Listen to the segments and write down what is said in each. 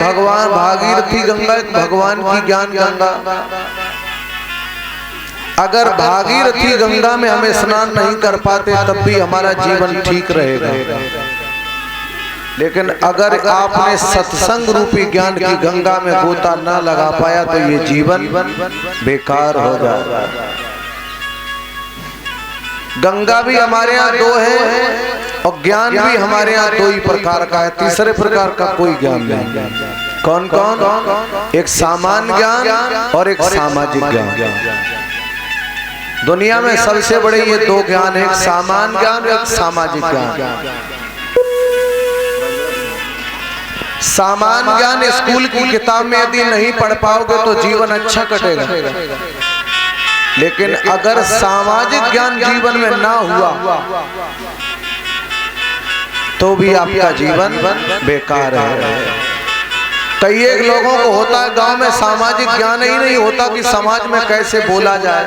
भगवान भागीरथी गंगा भगवान की ज्ञान गंगा। अगर भागीरथी गंगा में हमें स्नान नहीं कर पाते तब भी हमारा जीवन ठीक रहेगा, लेकिन अगर आपने सत्संग रूपी ज्ञान की गंगा में गोता ना लगा पाया तो ये जीवन बेकार हो जाएगा। गंगा भी हमारे यहाँ दो है और ज्ञान भी हमारे यहाँ दो ही प्रकार का है, तीसरे प्रकार का कोई ज्ञान नहीं। कौन कौन? एक सामान्य ज्ञान और एक सामाजिक ज्ञान। दुनिया में सबसे बड़े ये दो ज्ञान है, एक सामान्य ज्ञान और एक सामाजिक ज्ञान। सामान्य ज्ञान स्कूल की किताब में यदि नहीं पढ़ पाओगे तो जीवन अच्छा कटेगा, लेकिन अगर सामाजिक ज्ञान जीवन में ना हुआ तो भी आपका जीवन बेकार है। कई एक लोगों को होता है गांव में सामाजिक ज्ञान ही नहीं होता कि समाज में कैसे बोला जाए,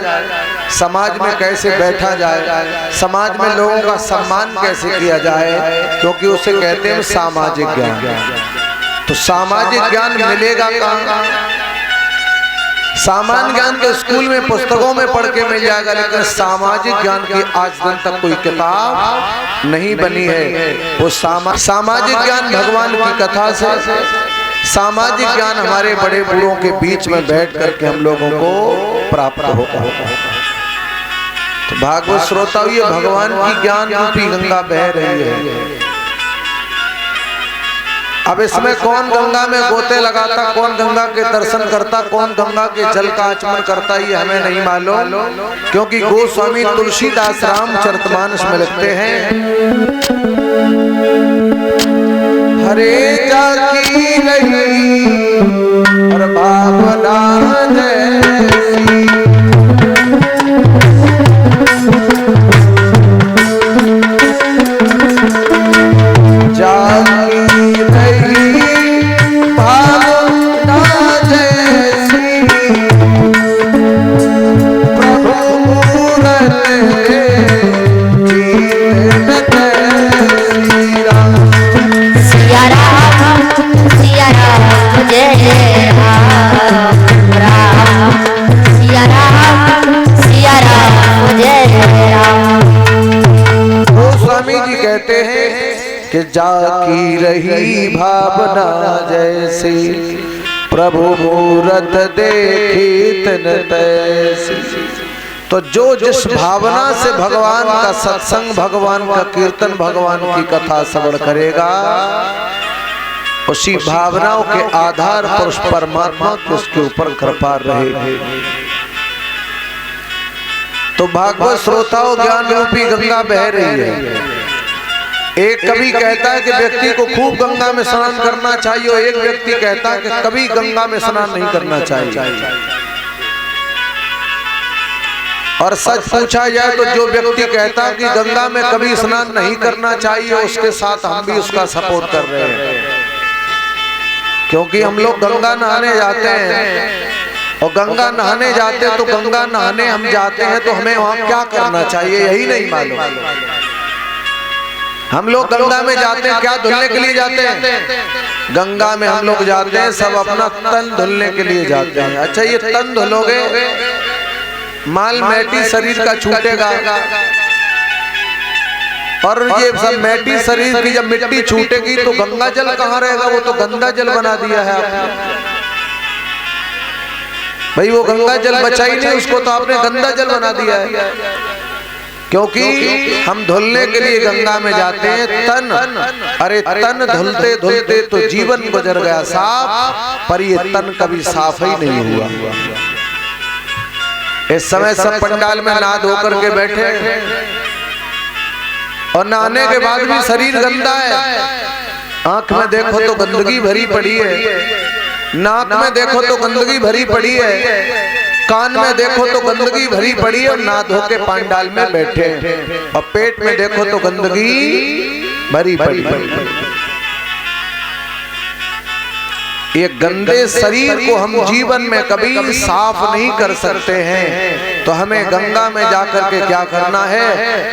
समाज में कैसे बैठा जाए, समाज में लोगों का सम्मान कैसे किया जाए, क्योंकि उसे कहते हैं सामाजिक ज्ञान। तो सामाजिक ज्ञान मिलेगा कहाँ? सामान्य ज्ञान के स्कूल में पुस्तकों में पढ़ के मिल जाएगा, लेकिन सामाजिक ज्ञान की आज दिन तक कोई किताब नहीं बनी है। वो सामाजिक ज्ञान भगवान की कथा से, सामाजिक ज्ञान हमारे बड़े बूढ़ों के बीच में बैठ करके हम लोगों को प्राप्त होगा। तो भागवत श्रोता, ये भगवान की ज्ञान रूपी गंगा बह रही है। अब इसमें कौन गंगा में गोते लगाता, कौन गंगा के दर्शन करता, कौन गंगा के जल का आचमन करता, ये हमें नहीं मालूम, क्योंकि गोस्वामी तुलसीदास रामचरितमानस में लिखते हैं, हरे जाकी रही और भावना जैसी, जाकी रही भावना जैसी, प्रभु मूरत जीत जैसी राम। सिया राम जय जय राम, सिया राम जय जय राम। गोस्वामी जी कहते हैं कि जाकी रही भावना जैसी, प्रभु मूरत देखी तिन तैसी। तो जो जिस भावना से भगवान का सत्संग, भगवान का कीर्तन, भगवान की कथा श्रवण करेगा, उसी भावनाओं के आधार पर उस परमात्मा की उसके ऊपर कृपा रहेगी। तो भागवत श्रोताओं, ज्ञान रूपी गंगा बह रही है। एक कवि कहता है कि व्यक्ति को खूब गंगा में स्नान करना चाहिए, और एक व्यक्ति कहता है कि कभी गंगा में स्नान नहीं करना चाहिए। और सच पूछा जाए तो जो व्यक्ति कहता है कि गंगा में कभी स्नान नहीं करना चाहिए, उसके साथ हम भी उसका सपोर्ट कर रहे हैं, क्योंकि हम लोग गंगा नहाने जाते हैं, और गंगा नहाने जाते तो गंगा नहाने हम जाते हैं तो हमें वहां क्या करना चाहिए यही नहीं मालूम। हम लोग गंगा में जाते हैं क्या धुलने के लिए जाते हैं? गंगा में हम लोग जाते हैं सब अपना तन धुलने के लिए जाते हैं। अच्छा, ये तन धुलोगे, माल मैटी शरीर का छूटेगा, और ये सब मैटी शरीर की जब मिट्टी छूटेगी तो गंगा जल कहाँ रहेगा? वो तो गंदा जल बना दिया है आपने। भाई वो गंगा जल बचा ही नहीं, उसको तो आपने गंदा जल बना दिया है, क्योंकि हम धुलने के लिए गंगा में जाते हैं तन। अरे तन धुलते धुलते तो जीवन गुजर गया साफ, पर ये तन कभी साफ ही नहीं हुआ। इस समय सब पंडाल में नहा धो करके बैठे, और नहाने के बाद भी शरीर गंदा है। आंख में देखो तो गंदगी भरी पड़ी है, नाक में देखो तो गंदगी भरी पड़ी है, कान में देखो तो गंदगी भरी पड़ी है, और ना धो के पंडाल में बैठे, और पेट में देखो तो गंदगी भरी पड़ी है। ये गंदे शरीर को हम जीवन में कभी साफ नहीं कर सकते हैं, तो हमें गंगा में जाकर के क्या करना है?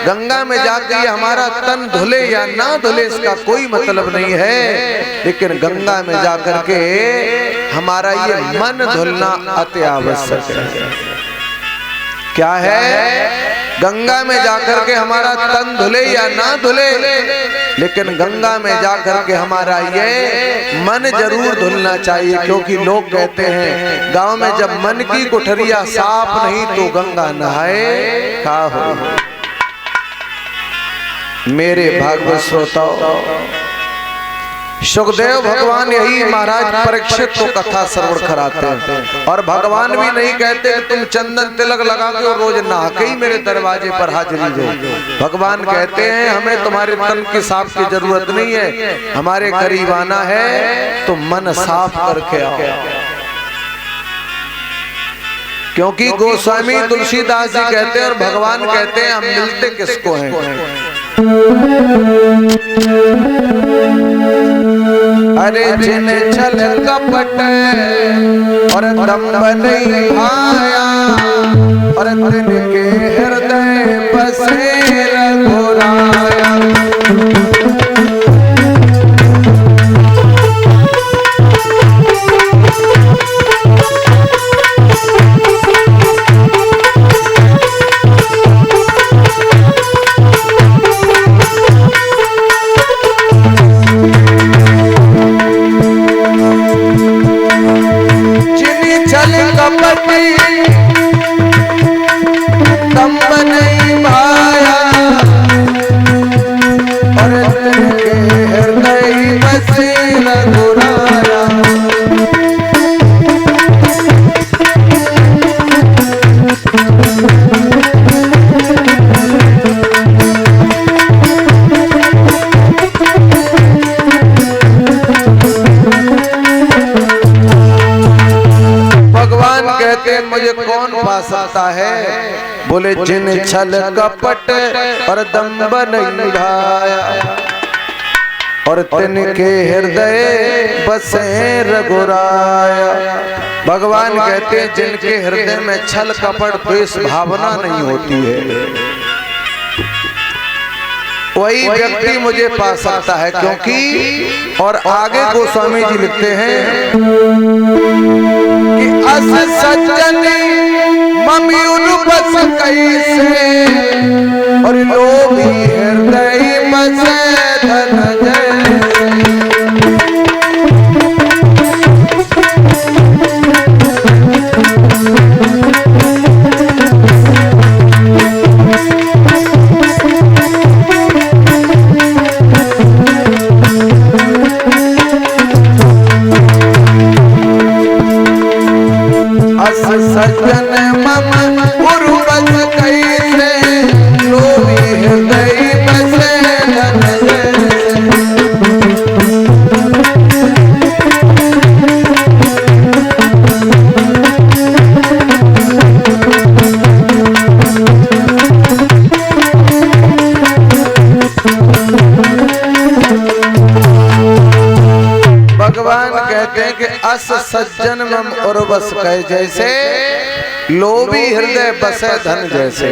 गंगा में जाकर ये हमारा तन धुले या ना धुले इसका कोई मतलब नहीं है, लेकिन गंगा में जाकर के हमारा ये मन धुलना अति आवश्यक है। क्या है? गंगा में जाकर के हमारा तन धुले या ना धुले, लेकिन गंगा में जाकर के हमारा ये मन जरूर धुलना चाहिए। क्योंकि लोग कहते हैं गांव में जब मन की कोठरिया साफ नहीं तो गंगा नहाए का हो। मेरे भागवत श्रोताओ, सुखदेव भगवान यही महाराज परीक्षित को कथा श्रवण कराते हैं। और भगवान भी नहीं कहते कि तुम चंदन तिलक लगा के रोज नहा के ही मेरे दरवाजे पर हाजिरी दो। भगवान कहते हैं हमें तुम्हारे तन की साफ की जरूरत नहीं है, हमारे करीब आना है तो मन साफ करके आओ। क्योंकि गोस्वामी तुलसीदास जी कहते हैं और भगवान कहते हैं हम मिलते किसको हैं? अरे जिन छल कपट और दम्भ नहीं भाया, और तिनके हृदय बसे रघुराया। मुझे कौन पा सकता है? बोले जिन छल कपट और दम्भ नहीं भाया, और तिनके हृदय बसे रघुराया। भगवान कहते हैं जिनके हृदय में छल कपट द्वेष भावना नहीं होती है वही व्यक्ति मुझे पा सकता है। क्योंकि और आगे गोस्वामी जी लिखते हैं कि अस सज्जन मम्मी बस कैसे, और लोभी हृदय बसे धन जैसे। सज्जन मम गुरु बस कैसे, लोभी हृदय बसे धन जैसे। भगवान कहते हैं कि अस सज्जन मम उर्वस कहे जैसे, लोभी हृदय बसे धन जैसे।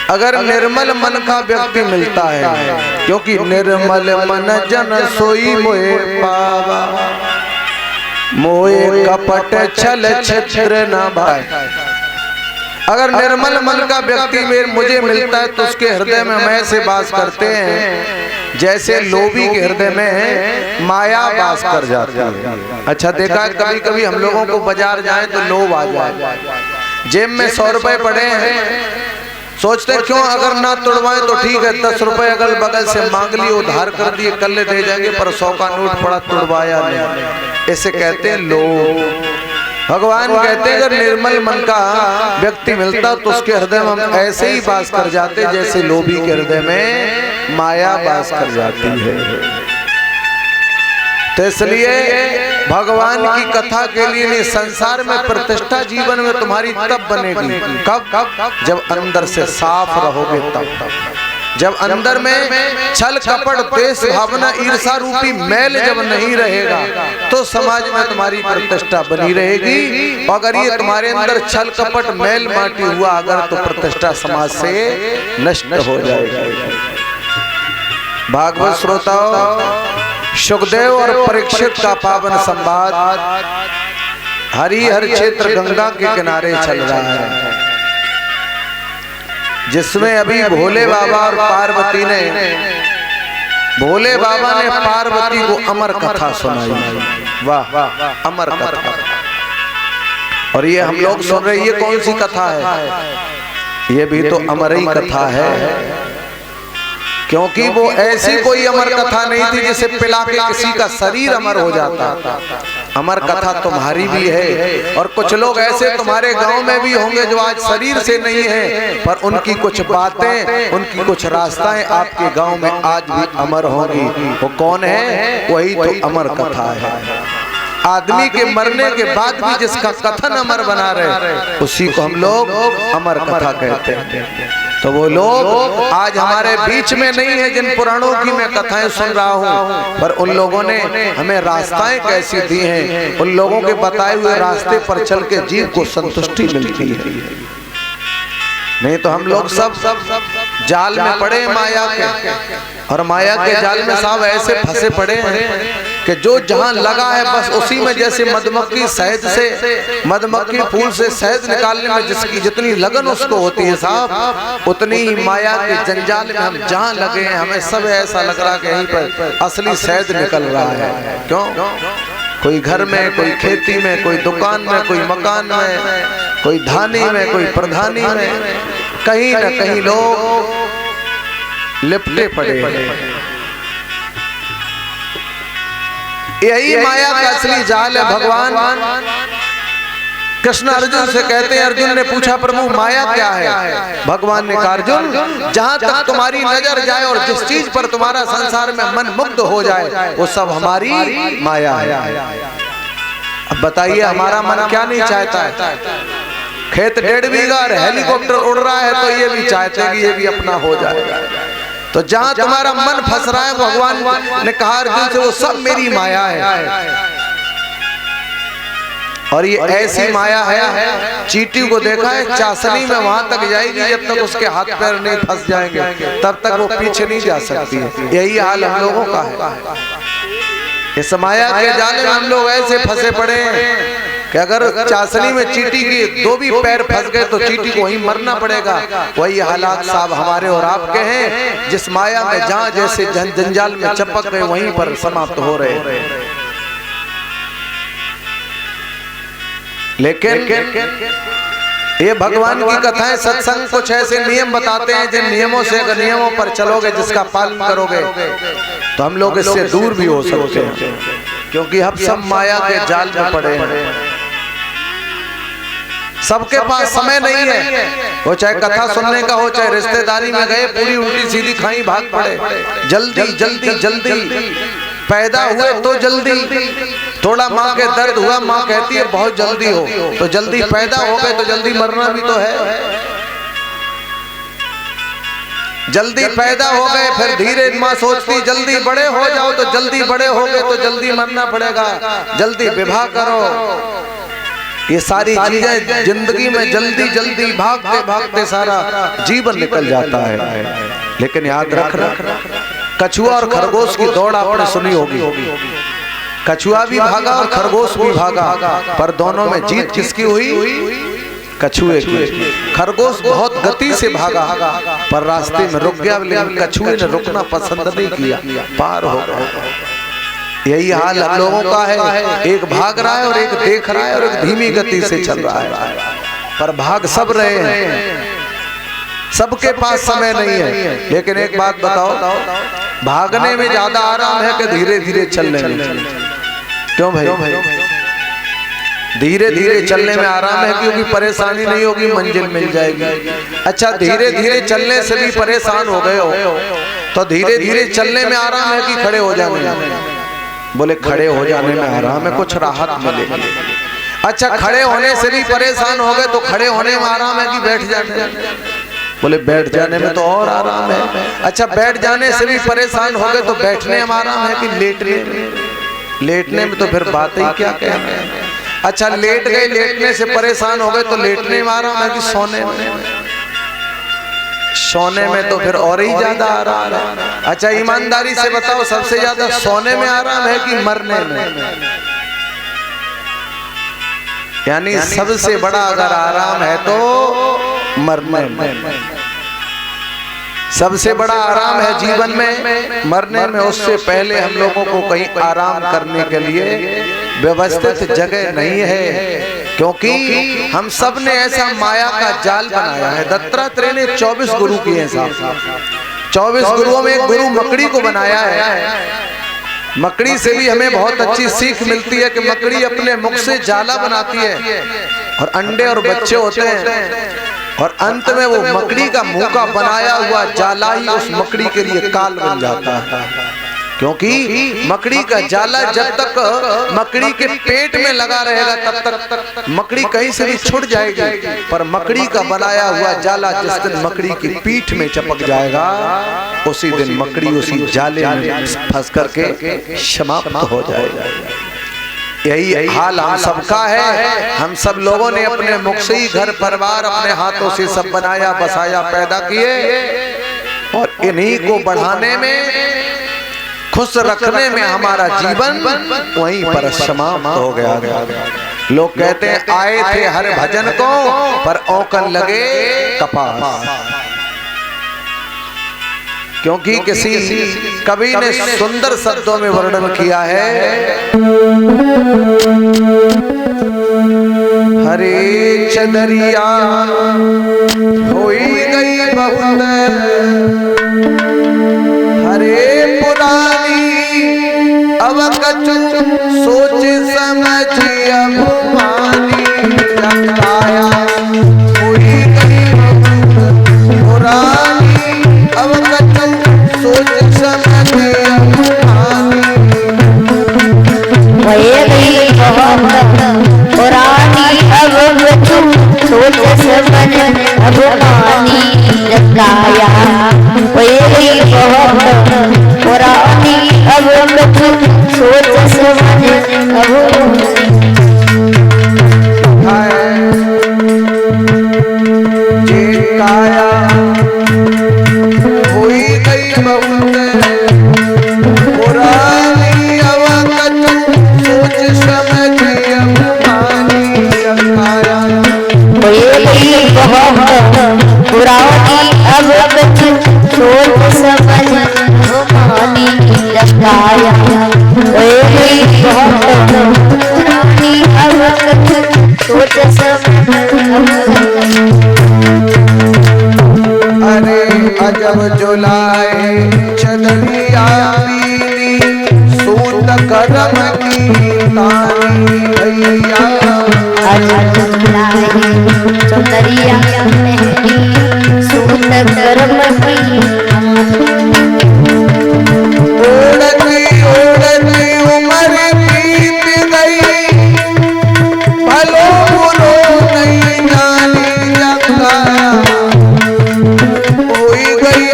अगर निर्मल मन का व्यक्ति मिलता है, क्योंकि निर्मल मन जन सोई मोहे पावा, मोहे कपट छल छिद्र न भाई। अगर निर्मल मन का व्यक्ति मुझे मिलता है तो उसके हृदय में मैं से वास करते हैं, जैसे लोभी के हृदय में माया वास कर जाती है। अच्छा देखा है कभी कभी हम लोगों को बाजार जाए तो लोभ आ जाए, जेब में 100 रुपए पड़े हैं, सोचते क्यों अगर ना तुड़वाए तो ठीक है, 10 रुपए अगल बगल से मांग लिए उधार कर दिए, कल दे जाएंगे, पर 100 का नोट पड़ा तुड़वाया नहीं। ऐसे कहते हैं लोभ। भगवान कहते हैं अगर निर्मल मन का व्यक्ति मिलता तो उसके हृदय में हम ऐसे ही वास कर जाते जैसे लोभी के हृदय में माया वास कर जाती है। तो इसलिए भगवान की कथा के लिए संसार में प्रतिष्ठा जीवन में तुम्हारी तब बनेगी कब? जब अंदर से साफ रहोगे तब। जब अंदर में छल कपट द्वेष भावना ईर्षा रूपी मैल जब नहीं रहेगा तो समाज में तुम्हारी प्रतिष्ठा बनी रहेगी। अगर ये तुम्हारे अंदर छल कपट मैल माटी हुआ अगर तो प्रतिष्ठा समाज से नष्ट हो जाएगी। भागवत श्रोताओं, सुखदेव और परीक्षित का पावन संवाद हरिहर क्षेत्र गंगा के किनारे चल रहा है, जिसमें अभी भोले बाबा और पार्वती ने पार्वती को अमर कथा सुनाई। वाह, अमर कथा। और ये हम लोग सुन रहे, ये कौन सी कथा है? ये भी तो अमर ही कथा है, क्योंकि वो ऐसी कोई अमर कथा नहीं थी जिसे पिला के किसी का शरीर अमर हो जाता। अमर कथा तुम्हारी भी है, और कुछ लोग ऐसे तुम्हारे गांव में भी होंगे जो आज शरीर से नहीं है, पर उनकी कुछ बातें, उनकी कुछ रास्ताएं आपके गांव में आज भी अमर होंगी। वो कौन है? वही तो अमर कथा है। आदमी के मरने के बाद भी जिसका कथन अमर बना रहे, उसी को हम लोग अमर कथा कहते हैं। तो वो लोग आज हमारे बीच में नहीं है जिन पुराणों की मैं कथाएं सुन रहा हूँ, पर उन लोगों ने हमें रास्ताएं कैसी दी हैं, उन लोगों के बताए हुए रास्ते पर चल के जीव को संतुष्टि मिलती है। नहीं तो हम लोग सब जाल में पड़े माया के, और माया के जाल में सब ऐसे फंसे पड़े हैं कि जो जहां लगा है बस उसी में, जैसे मधुमक्खी शहद से, मधुमक्खी फूल से शहद निकालने में जिसकी जितनी लगन उसको होती है साहब, उतनी ही माया के जंजाल में हम जहां लगे हैं हमें सब ऐसा लग रहा है कि यहीं पर असली शहद निकल रहा है। क्यों? कोई घर में, कोई खेती में, कोई दुकान में, कोई मकान में, कोई धानी में, कोई प्रधानी में, कहीं न कहीं लोग लिपटे पड़े। यही माया का असली जाल है। भगवान कृष्ण अर्जुन से कहते हैं, अर्जुन ने पूछा प्रभु माया क्या है? भगवान ने कहा अर्जुन, जहां तक तुम्हारी नजर जाए और जिस चीज पर तुम्हारा संसार में मन मुग्ध हो जाए वो सब हमारी माया है। अब बताइए हमारा मन क्या नहीं चाहता है? खेत 1.5 बीघा और हेलीकॉप्टर उड़ रहा है तो ये भी चाहते हैं कि ये भी अपना हो जाए। तो जहां तुम्हारा मन फंस रहा है, भगवान ने कहा अर्जुन से, वो सब मेरी माया है। और ये ऐसी माया है, चींटी को देखा है चाशनी में वहां तक जाएगी जब तक उसके हाथ पैर नहीं फंस जाएंगे, तब तक वो पीछे नहीं जा सकती है। यही हाल हम लोगों का है। इस माया के जाले में हम लोग ऐसे फंसे पड़े हैं कि अगर चाशनी में चींटी के 2 भी पैर फंस गए तो चींटी को वहीं मरना पड़ेगा। वही हालात साहब हमारे और आपके हैं, जिस माया में जहां जैसे जंजाल में चपक गए वहीं पर समाप्त हो रहे। लेकिन ये भगवान की कथाएं, सत्संग कुछ ऐसे नियम बताते हैं जिन नियमों से, अगर नियमों पर चलोगे, जिसका पालन करोगे, तो हम लोग इससे दूर भी हो सकते हैं, क्योंकि हम सब माया के जाल में पड़े हैं। सबके पास समय नहीं है, वो चाहे कथा सुनने का हो, चाहे रिश्तेदारी में गए पूरी उल्टी सीधी खाई भाग पड़े। जल्दी जल्दी जल्दी पैदा हुए तो जल्दी, थोड़ा माँ के दर्द हुआ माँ कहती है बहुत जल्दी हो, तो जल्दी पैदा हो गए तो जल्दी मरना भी तो है। जल्दी पैदा हो गए फिर धीरे माँ सोचती जल्दी बड़े हो जाओ, तो जल्दी बड़े हो गए तो जल्दी मरना पड़ेगा, जल्दी विवाह करो। ये सारी चीजें जिंदगी में जल्दी जल्दी भागते भागते सारा जीवन निकल जाता है। लेकिन याद रखना, कछुआ और खरगोश की दौड़ आपने सुनी होगी। कछुआ भी भागा और खरगोश भी भागा, पर दोनों में जीत किसकी हुई? कछुए की। खरगोश बहुत गति से भागा पर रास्ते में रुक गया, लेकिन कछुए ने रुकना पसंद नहीं किया, पार हो गया। यही हाल हम लोगों का है, एक भाग रहा है और एक देख रहा है और एक धीमी गति से चल रहा है, पर भाग सब रहे हैं। सबके पास समय नहीं है। लेकिन एक बात बताओ, भागने में ज्यादा आराम है कि धीरे धीरे चलने में? क्यों भाई? धीरे धीरे चलने में आराम है क्योंकि परेशानी नहीं होगी, मंजिल मिल जाएगी। अच्छा, धीरे धीरे चलने से भी परेशान हो गए हो तो धीरे धीरे चलने में आराम है कि खड़े हो जाने में? बोले खड़े हो जाने में आराम है, कुछ राहत मिलेगी। अच्छा, खड़े होने से भी परेशान हो गए तो खड़े होने में आराम है कि बैठ जाने? बोले बैठ जाने में तो और आराम है। अच्छा बैठ जाने से भी परेशान हो गए तो बैठने में आराम है कि लेटने में? लेटने में तो फिर बात ही क्या कहना है। अच्छा लेट गए, लेटने से परेशान हो गए तो लेटने में आराम है कि सोने में? सोने में तो फिर और ही ज्यादा आराम है। अच्छा ईमानदारी से बताओ सबसे ज्यादा सोने में आराम है कि मरने में? यानी सबसे बड़ा अगर आराम है तो मरने में। सबसे बड़ा आराम है जीवन में मरने में। उससे पहले हम लोगों को कहीं आराम करने के लिए व्यवस्थित जगह नहीं है, क्योंकि हम सब ने ऐसा माया का जाल बनाया है। दत्तात्रेय ने 24 गुरु किए साहब। 24 गुरुओं में एक गुरु मकड़ी को बनाया है। मकड़ी से भी हमें बहुत अच्छी सीख मिलती है कि मकड़ी अपने मुख से जाला बनाती है और अंडे और बच्चे होते हैं, और अंत में वो मकड़ी का मुंह का बनाया हुआ जाला ही उस मकड़ी के लिए काल बन जाता है। क्योंकि मकड़ी का जाला जब तक मकड़ी के पेट में लगा रहेगा तब तक मकड़ी कहीं से भी छूट जाएगी, पर मकड़ी का बनाया हुआ जाला जिस दिन मकड़ी की पीठ में चपक जाएगा उसी दिन मकड़ी उसी जाले में फंस करके समाप्त हो जाएगा। यही हाल हम सबका है। हम सब लोगों ने अपने मुख से ही घर परिवार अपने हाथों से सब बनाया बसाया पैदा किए, और इन्हीं को बढ़ाने में खुश रखने में हमारा जीवन वहीं पर समाप्त हो गया। लोग कहते हैं आए थे हर भजन को पर औकन लगे कपास, क्योंकि किसी कवि ने सुंदर शब्दों में वर्णन किया है, हरे चदरिया होई गई बहुत हरे पुरानी अब कछु सोच समझ अभिमानी आया होई गई पुरानी अब कछु सोच समझ अभिमानी होई गई बहुत पुरानी अब कछु सोच समझ अभिमानी लगाया। होई गई बहुत पुरानी अब कछु सोच समझ अभिमानी। काया होई गई बहुत पुरानी अब कछु सोच समझ अभिमानी काया। होई गई बहुत पुरानी अब कछु सोच समझ अभिमानी लगाया। होई गई बहुत पुरानी अब कछु सोच समझ अभिमानी। अरे अजब जुलाए चदरिया पीली सूत करम की तानी भैया। अजब जुलाए चदरिया पीली सूत करम की ओढ़ती ओढ़ती उम्र बीत गई भलो बुरो नहीं जानी जगता। होई गई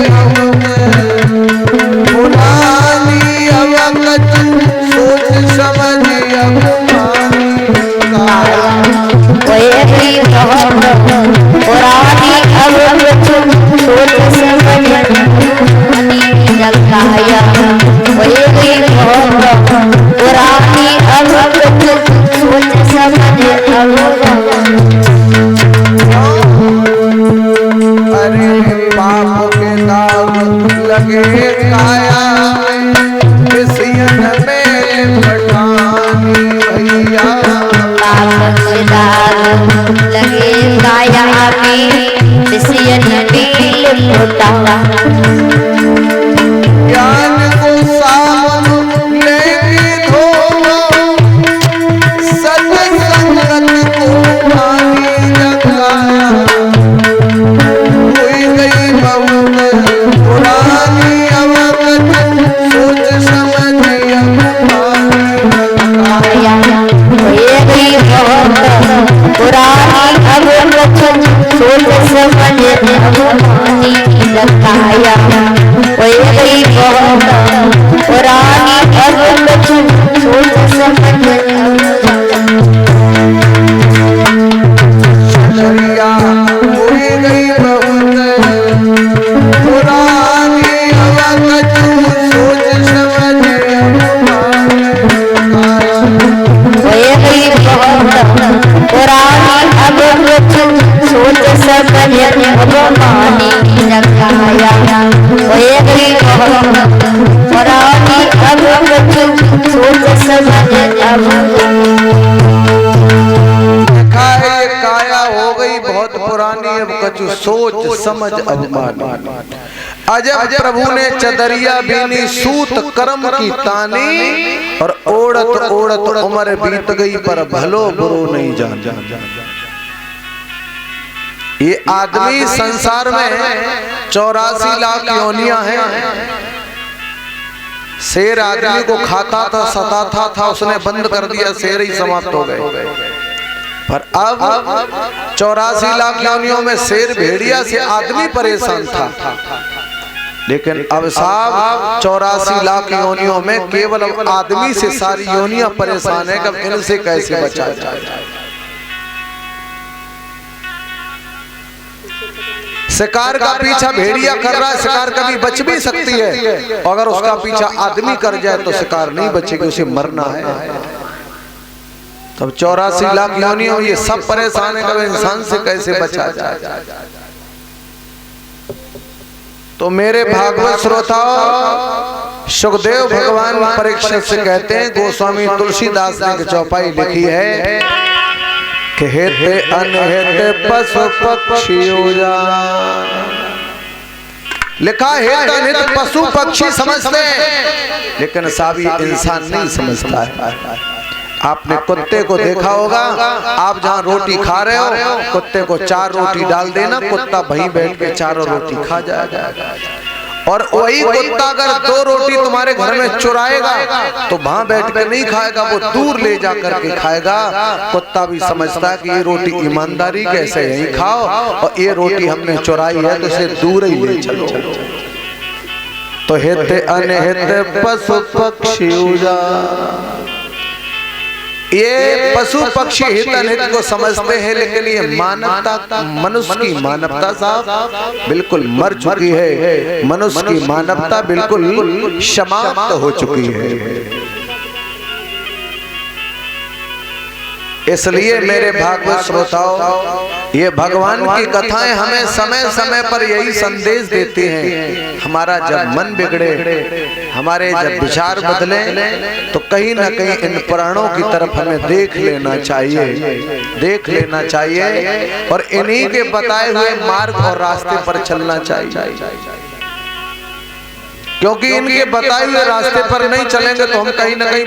पुरानी अब कछु सोच समझ अभिमानी काया। होई गई बहुत पुरानी अब कछु सोच समझ अभिमानी लगाया। होई गई बहुत पुरानी अब कछु सोच समझ अभिमानी। अरे पाप के दाग लगे काया किसियन में पठानी भैया। पाप के दाग लगे काया में किसियन में लुटा। ज्ञान को सावन लेके धोवो सत्संगत को पानी जगाया। होई गई बहुत पुरानी अब कछु सोच समझ अभिमानी काया। होई गई बहुत पुरानी अब कछु सोच समझ अभिमानी मानी रखाया। ओए गई बहुत पुरानी अब कुछ सोच समझ दरिया उड़ गई बहुत पुरानी अब कुछ सोच समझ ओए गई बहुत पुरानी अब कुछ सोच समझ अब मानी रखाया। ओए गई बहुत पुरानी अब कुछ सोच समझ अब काया हो गई बहुत पुरानी अब कछु सोच समझ अब मानी। अजब प्रभु ने चदरिया बीनी सूत कर्म की तानी और ओढ़त ओढ़त उम्र बीत गई पर भलो बुरो नहीं जान। ये आदमी संसार में 84 लाख योनियां हैं। शेर आदमी को खाता था सताता था, उसने बंद कर दिया, शेर ही समाप्त हो गए। पर अब 84 लाख योनियों में शेर भेड़िया से आदमी परेशान था, लेकिन अब साहब 84 लाख योनियों में केवल अब आदमी से सारी योनियां परेशान है। कब इनसे कैसे बचा जाए। शिकार का पीछा भेड़िया कर रहा है, शिकार कभी बच भी सकती है, अगर उसका पीछा आदमी कर जाए तो शिकार नहीं बचेगी, उसे मरना है। तब 84 लाख योनियों ये सब परेशान है, कभी इंसान से कैसे बचा जाए। तो मेरे भागवत श्रोताओ, सुखदेव भगवान परीक्षित से कहते हैं, गोस्वामी तुलसीदास ने चौपाई लिखी है कि हित अनहित पशु पक्षी लिखा है। अनहित पशु पक्षी समझते हैं, लेकिन साहब ये इंसान नहीं समझता है। आपने कुत्ते को देखा होगा, आप जहाँ रोटी खा रहे हो, कुत्ते को 4 रोटी डाल देना, कुत्ता वहीं बैठ के 4 रोटी खा जाएगा। और वही कुत्ता अगर 2 रोटी तुम्हारे घर में चुराएगा तो वहां बैठ के नहीं खाएगा, वो दूर ले जा करके खाएगा। कुत्ता भी समझता है कि ये रोटी ईमानदारी कैसे यहीं खाओ, और ये रोटी हमने चुराई है तो इसे दूर ही ले चलो। तो हित अनहित पशु पक्षी ये पशु पक्षी हित अनहित को समझते हैं, लेकिन ये मानवता, मनुष्य की मानवता साहब बिल्कुल मर चुकी है। मनुष्य की मानवता बिल्कुल समाप्त हो चुकी है। इसलिए मेरे भागवत श्रोताओं, ये भगवान की कथाएं हमें समय समय पर यही संदेश देती हैं। हमारा जब मन बिगड़े, हमारे जब विचार बदले, तो कहीं ना कहीं इन पुराणों की तरफ हमें देख लेना चाहिए और इन्हीं के बताए हुए मार्ग और रास्ते पर चलना चाहिए। क्योंकि इनके बताए हुए रास्ते पर नहीं चलेंगे तो हम कहीं ना कहीं